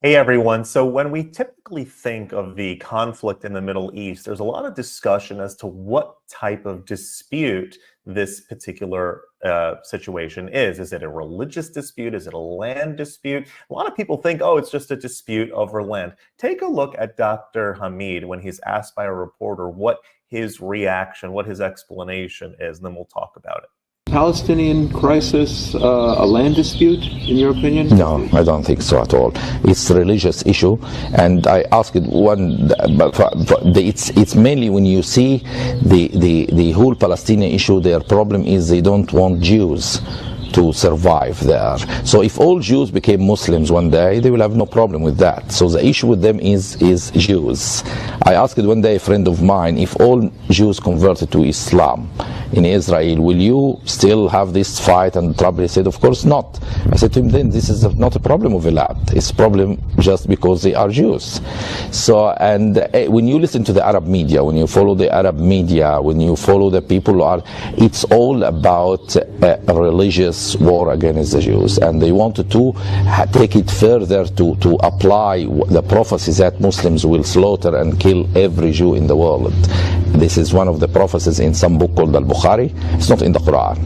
Hey everyone. So when we typically think of the conflict in the Middle East, there's a lot of discussion as to what type of dispute this particular situation is. Is it a religious dispute? Is it a land dispute? A lot of people think, oh, it's just a dispute over land. Take a look at Dr. Hamid when he's asked by a reporter what his reaction, what his explanation is, and then we'll talk about it. Palestinian crisis a land dispute, in your opinion? No, I don't think so at all. It's a religious issue, and I asked one. It's mainly when you see the whole Palestinian issue. Their problem is they don't want Jews to survive there. So if all Jews became Muslims one day, they will have no problem with that. So the issue with them is Jews. I asked one day a friend of mine, if all Jews converted to Islam in Israel, will you still have this fight and trouble? He said, of course not. I said to him, then this is not a problem of a land. It's a problem just because they are Jews. So, and when you listen to the Arab media, when you follow the Arab media, when you follow the people who are, it's all about religious war against the Jews, and they wanted to take it further to apply the prophecies that Muslims will slaughter and kill every Jew in the world. This is one of the prophecies in some book called Al-Bukhari. It's not in the Quran,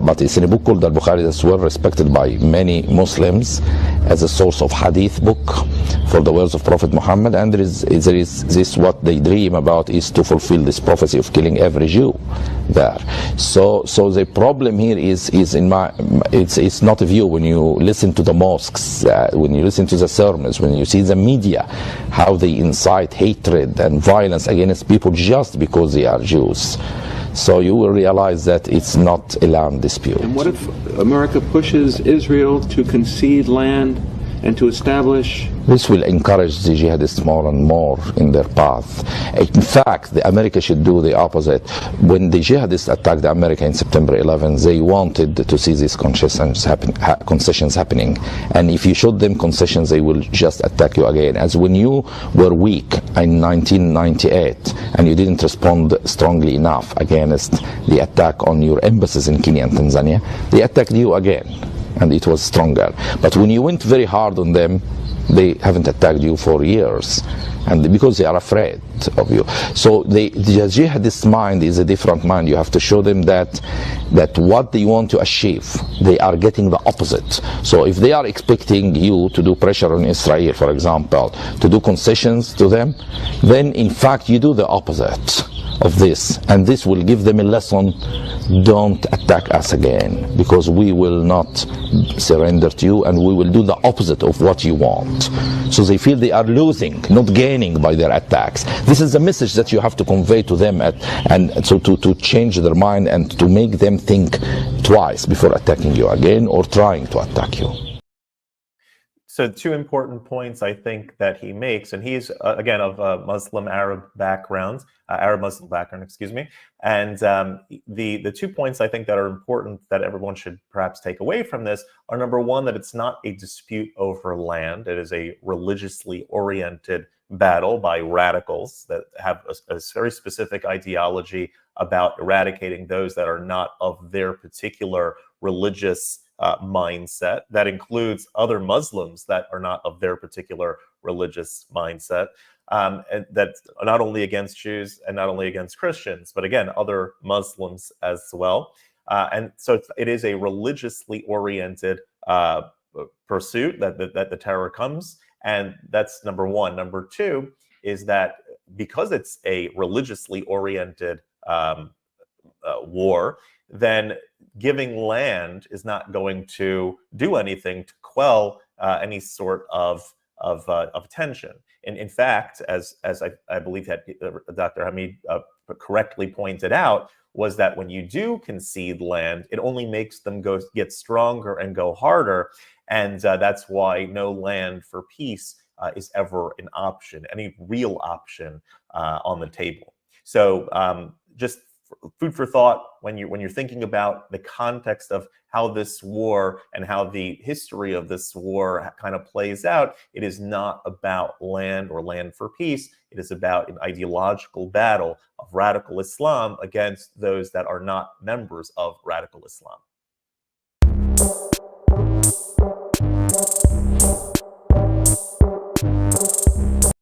but it's in a book called Al-Bukhari that's well respected by many Muslims as a source of hadith book for the words of Prophet Muhammad, and there is this what they dream about is to fulfill this prophecy of killing every Jew there. So the problem here is in my it's not a view. When you listen to the mosques, when you listen to the sermons, when you see the media, how they incite hatred and violence against people just because they are Jews. So you will realize that it's not a land dispute. And what if America pushes Israel to concede land and to establish? This will encourage the jihadists more and more in their path. In fact, America should do the opposite. When the jihadists attacked America in September 11, they wanted to see these concessions happening. And if you showed them concessions, they will just attack you again. As when you were weak in 1998 and you didn't respond strongly enough against the attack on your embassies in Kenya and Tanzania, they attacked you again, and it was stronger. But when you went very hard on them, they haven't attacked you for years, and because they are afraid of you. So the jihadist mind is a different mind. You have to show them that what they want to achieve, they are getting the opposite. So if they are expecting you to do pressure on Israel, for example, to do concessions to them, then in fact you do the opposite of this, and this will give them a lesson. Don't attack us again, because we will not surrender to you, and we will do the opposite of what you want. So they feel they are losing, not gaining by their attacks. This is the message that you have to convey to them, and so to change their mind and to make them think twice before attacking you again or trying to attack you. So two important points I think that he makes, and he's again of Arab Muslim background, excuse me. And the 2 points I think that are important that everyone should perhaps take away from this are, number one, that it's not a dispute over land. It is a religiously oriented battle by radicals that have a very specific ideology about eradicating those that are not of their particular religious mindset. That includes other Muslims that are not of their particular religious mindset, and that's not only against Jews and not only against Christians, but again, other Muslims as well. And so it is a religiously oriented pursuit that the terror comes, and that's number one. Number two is that because it's a religiously oriented war, then giving land is not going to do anything to quell any sort of tension. And in fact, as I believe that Dr. Hamid correctly pointed out, was that when you do concede land, it only makes them get stronger and go harder, and that's why no land for peace is ever an option, any real option on the table. So just food for thought when you're thinking about the context of how this war and how the history of this war kind of plays out. It is not about land or land for peace. It is about an ideological battle of radical Islam against those that are not members of radical Islam.